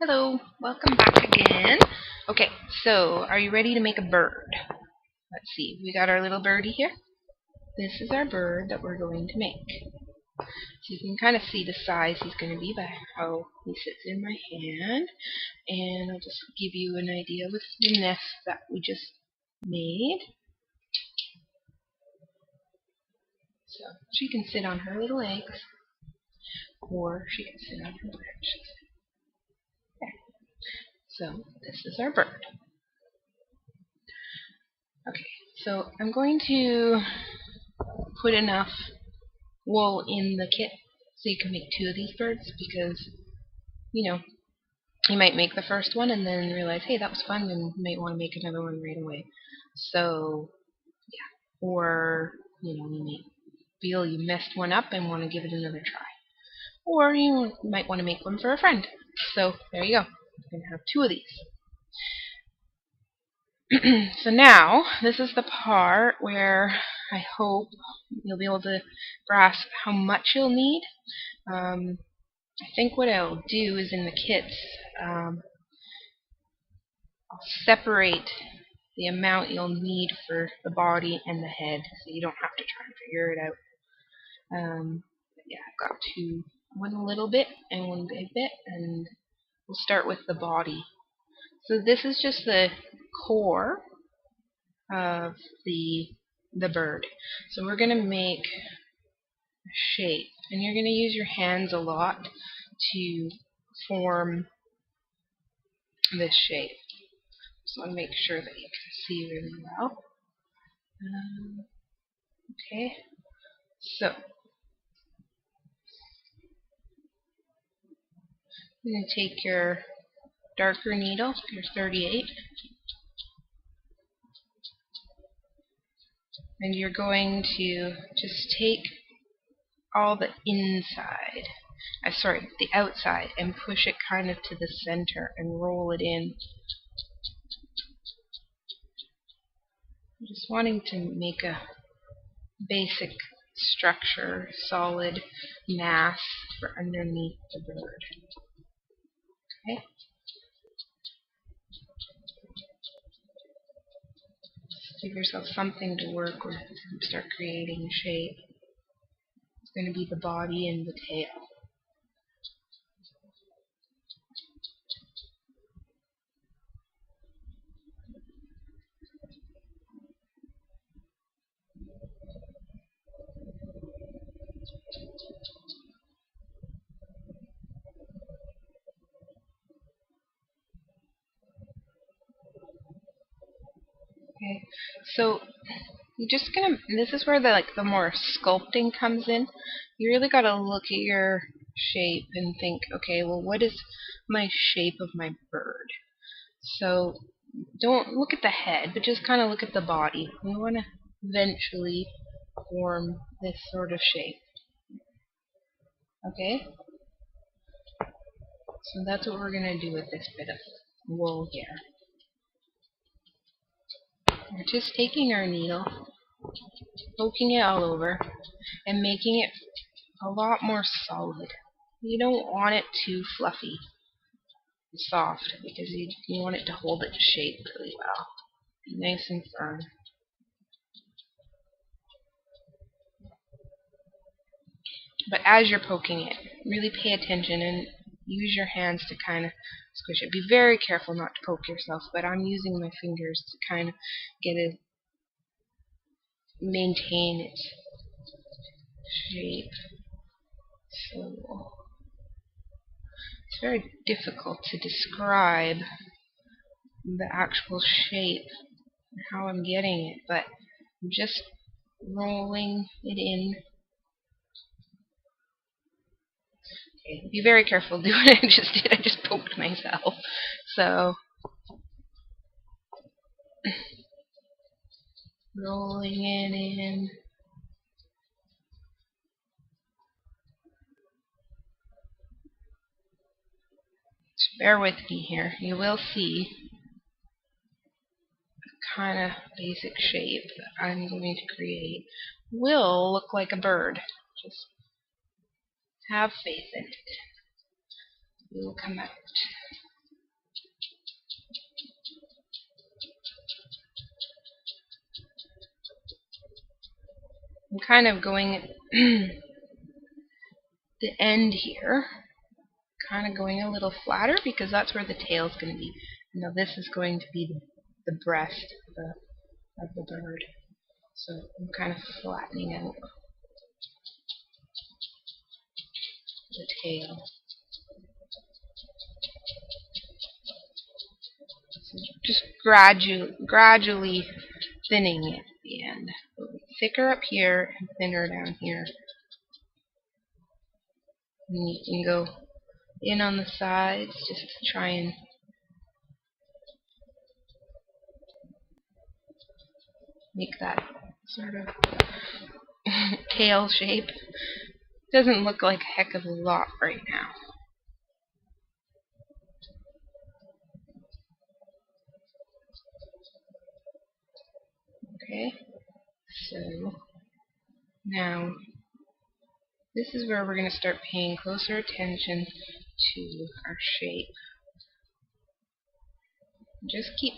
Hello, welcome back again. Okay, so are you ready to make a bird? Let's see, we got our little birdie here. This is our bird that we're going to make. So you can kind of see the size he's going to be by how he sits in my hand. And I'll just give you an idea with the nest that we just made. So she can sit on her little eggs, or she can sit on her branches. There. So this is our bird. Okay, so I'm going to put enough wool in the kit so you can make two of these birds because, you might make the first one and then realize, hey, that was fun, and you might want to make another one right away. So, yeah. Or, you may feel you messed one up and want to give it another try. Or you might want to make one for a friend. So, there you go. You're going to have two of these. So now, this is the part where I hope you'll be able to grasp how much you'll need. I think what I'll do is in the kits, I'll separate the amount you'll need for the body and the head, so you don't have to try and figure it out. Yeah, I've got one little bit and one big bit, and we'll start with the body. So this is just the core of the bird. So we're going to make a shape, and you're going to use your hands a lot to form this shape. Just want to make sure that you can see really well. Okay, so you're going to take your darker needle, your 38, and you're going to just take all the the outside, and push it kind of to the center and roll it in. I'm just wanting to make a basic structure, solid mass for underneath the bird. Okay. Just give yourself something to work with and start creating a shape. It's going to be the body and the tail. Okay, so this is where the more sculpting comes in. You really got to look at your shape and think, okay, well, what is my shape of my bird? So don't look at the head, but just kind of look at the body. We want to eventually form this sort of shape. Okay? So that's what we're going to do with this bit of wool here. We're just taking our needle, poking it all over, and making it a lot more solid. You don't want it too fluffy and soft because you want it to hold its shape really well. Be nice and firm. But as you're poking it, really pay attention and use your hands to kind of squish it. Be very careful not to poke yourself, but I'm using my fingers to kind of maintain its shape. So it's very difficult to describe the actual shape and how I'm getting it, but I'm just rolling it in. Okay, be very careful doing what I just did. I just poked myself. So rolling it in. Just bear with me here. You will see the kind of basic shape that I'm going to create will look like a bird. Just have faith in it. It will come out. I'm kind of going the end here, kind of going a little flatter because that's where the tail is going to be. Now this is going to be the breast of the bird. So I'm kind of flattening out the tail. So just gradually thinning it at the end. Thicker up here and thinner down here. And you can go in on the sides just to try and make that sort of tail shape. Doesn't look like a heck of a lot right now. Okay, so now this is where we're going to start paying closer attention to our shape. Just keep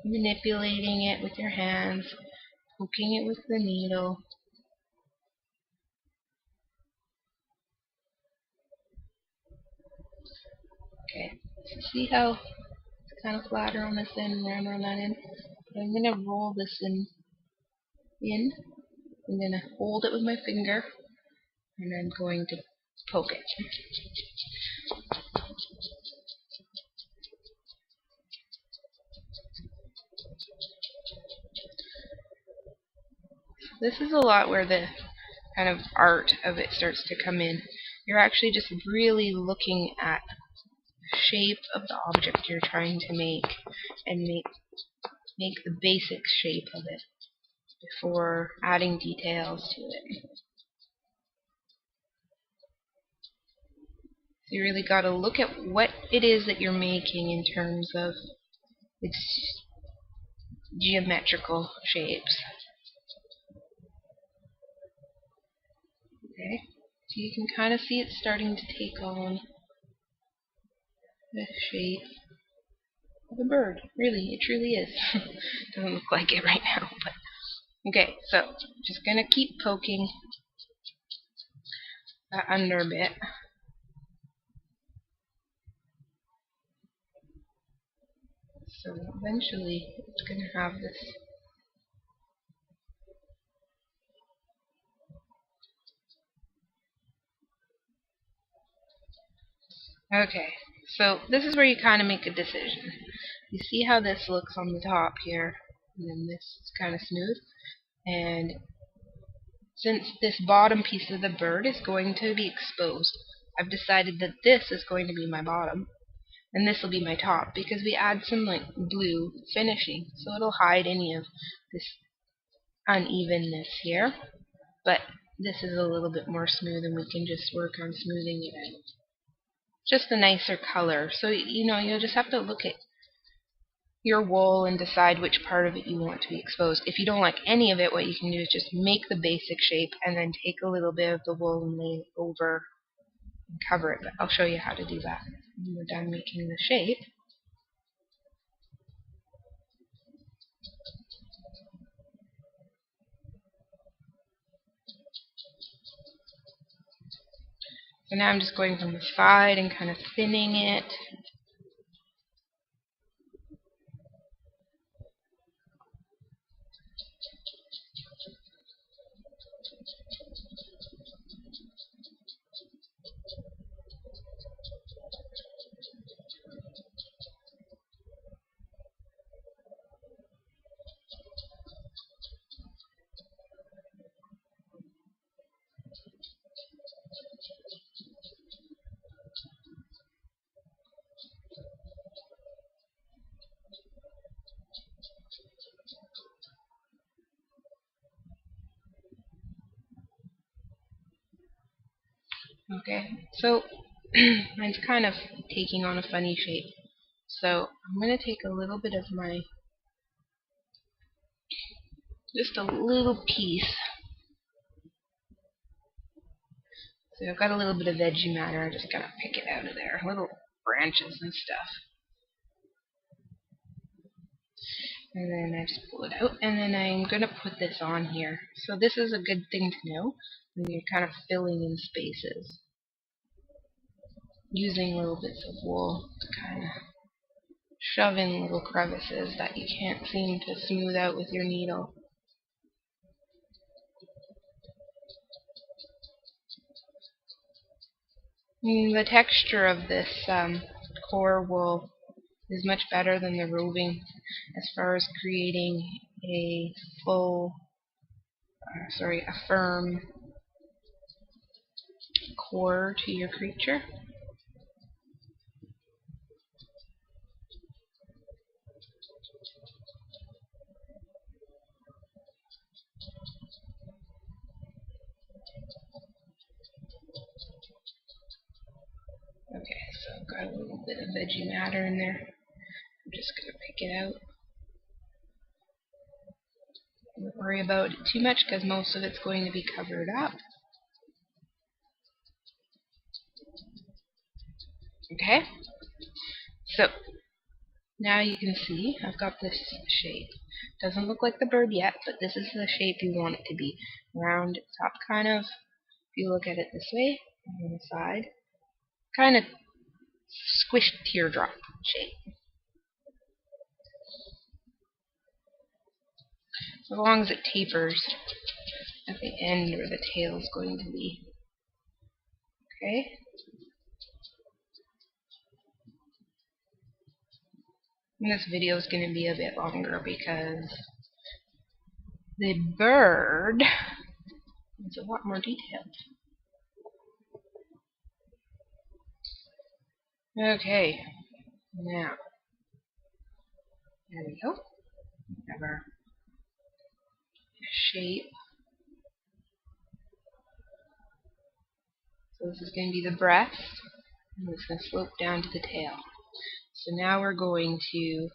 manipulating it with your hands, poking it with the needle. Okay, so see how it's kind of flatter on this end and round on that end? I'm going to roll this in. I'm going to hold it with my finger, and I'm going to poke it. This is a lot where the kind of art of it starts to come in. You're actually just really looking at the shape of the object you're trying to make and make the basic shape of it before adding details to it. So you really got to look at what it is that you're making in terms of its geometrical shapes. Okay, so you can kind of see it starting to take on the shape of a bird. Really, it truly is. Doesn't look like it right now, but okay. So just gonna keep poking that under a bit. So eventually, it's gonna have this. Okay, so this is where you kind of make a decision. You see how this looks on the top here, and then this is kind of smooth. And since this bottom piece of the bird is going to be exposed, I've decided that this is going to be my bottom, and this will be my top, because we add some like blue finishing, so it'll hide any of this unevenness here. But this is a little bit more smooth, and we can just work on smoothing it out. Just a nicer color. So you'll just have to look at your wool and decide which part of it you want to be exposed. If you don't like any of it, what you can do is just make the basic shape and then take a little bit of the wool and lay it over and cover it. But I'll show you how to do that when we're done making the shape. So now I'm just going from the side and kind of thinning it. Okay, so mine's kind of taking on a funny shape. So I'm going to take a little bit of just a little piece. So I've got a little bit of veggie matter. I'm just going to pick it out of there. Little branches and stuff. And then I just pull it out, and then I'm going to put this on here. So this is a good thing to know when you're kind of filling in spaces, using little bits of wool to kind of shove in little crevices that you can't seem to smooth out with your needle. The texture of this core wool is much better than the roving as far as creating a firm core to your creature. Okay, so I've got a little bit of veggie matter in there. I'm just going to pick it out. Don't worry about it too much because most of it's going to be covered up. Okay, so now you can see I've got this shape. Doesn't look like the bird yet, but this is the shape you want it to be. Round top, kind of, if you look at it this way, on the side, kind of squished teardrop shape. As long as it tapers at the end where the tail is going to be. Okay? And this video is going to be a bit longer because the bird is a lot more detailed. Okay, now, there we go. We have our shape. So this is going to be the breast, and it's going to slope down to the tail. So now we're going to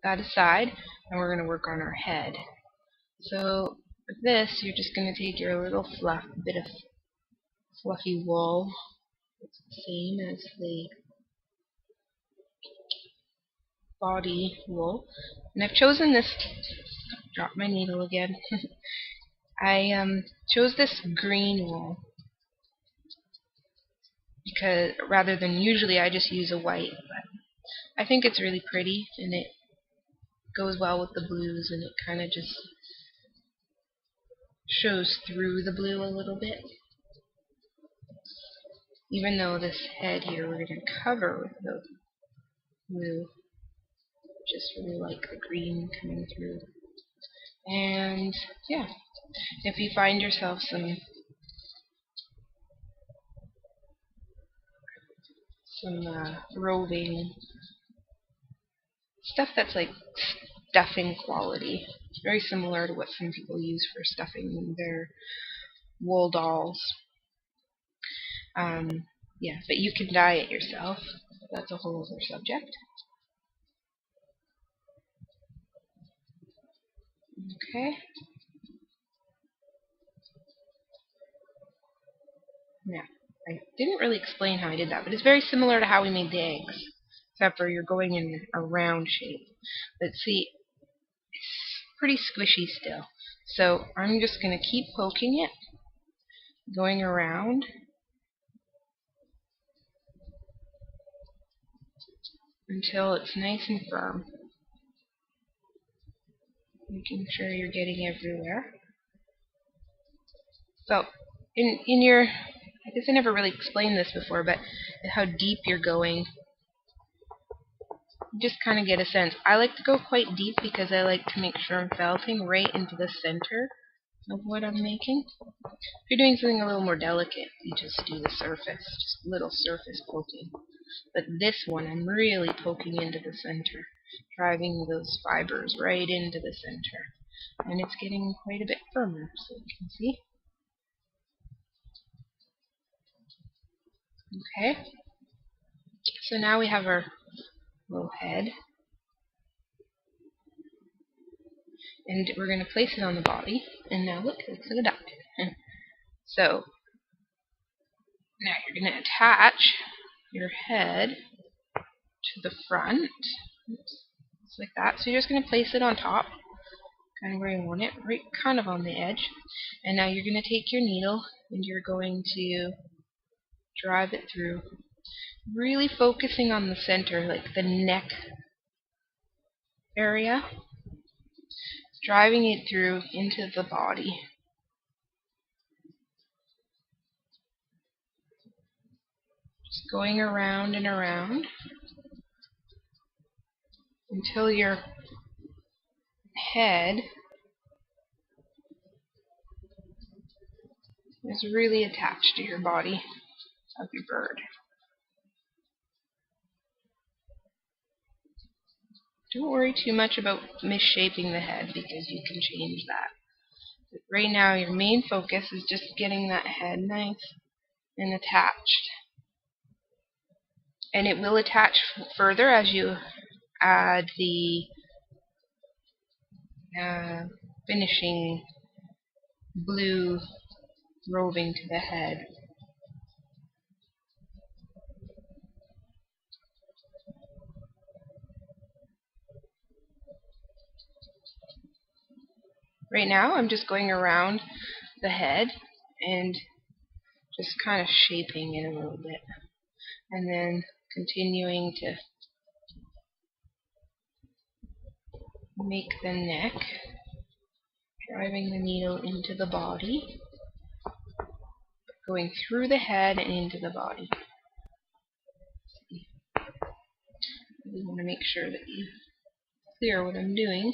that aside, and we're going to work on our head. So with this, you're just going to take your little bit of fluffy wool. It's the same as the body wool. And I've chosen this, drop my needle again. I chose this green wool because rather than usually I just use a white, but I think it's really pretty and it goes well with the blues and it kind of just shows through the blue a little bit. Even though this head here we're going to cover with the blue, just really like the green coming through. And yeah, if you find yourself some roving stuff that's like stuffing quality, it's very similar to what some people use for stuffing their wool dolls. Yeah, but you can dye it yourself. That's a whole other subject. Okay. Now, I didn't really explain how I did that, but it's very similar to how we made the eggs, except for you're going in a round shape. But see, it's pretty squishy still. So I'm just going to keep poking it, going around, until it's nice and firm. Making sure you're getting everywhere. So, in your, I guess I never really explained this before, but how deep you're going, just kind of get a sense. I like to go quite deep because I like to make sure I'm felting right into the center of what I'm making. If you're doing something a little more delicate, you just do the surface, just little surface poking. But this one, I'm really poking into the center, driving those fibers right into the center. And it's getting quite a bit firmer, so you can see. Okay, so now we have our little head. And we're going to place it on the body. And now look, it looks like a duck. So, now you're going to attach your head to the front. Oops. like that. So you're just going to place it on top, kind of where you want it, right kind of on the edge. And now you're going to take your needle and you're going to drive it through, really focusing on the center, like the neck area, driving it through into the body. Just going around and around until your head is really attached to your body of your bird. Don't worry too much about misshaping the head because you can change that. But right now your main focus is just getting that head nice and attached. And it will attach further as you add the finishing blue roving to the head. Right now I'm just going around the head and just kind of shaping it a little bit, and then continuing to make the neck, driving the needle into the body, going through the head and into the body. You want to make sure that you clear what I'm doing.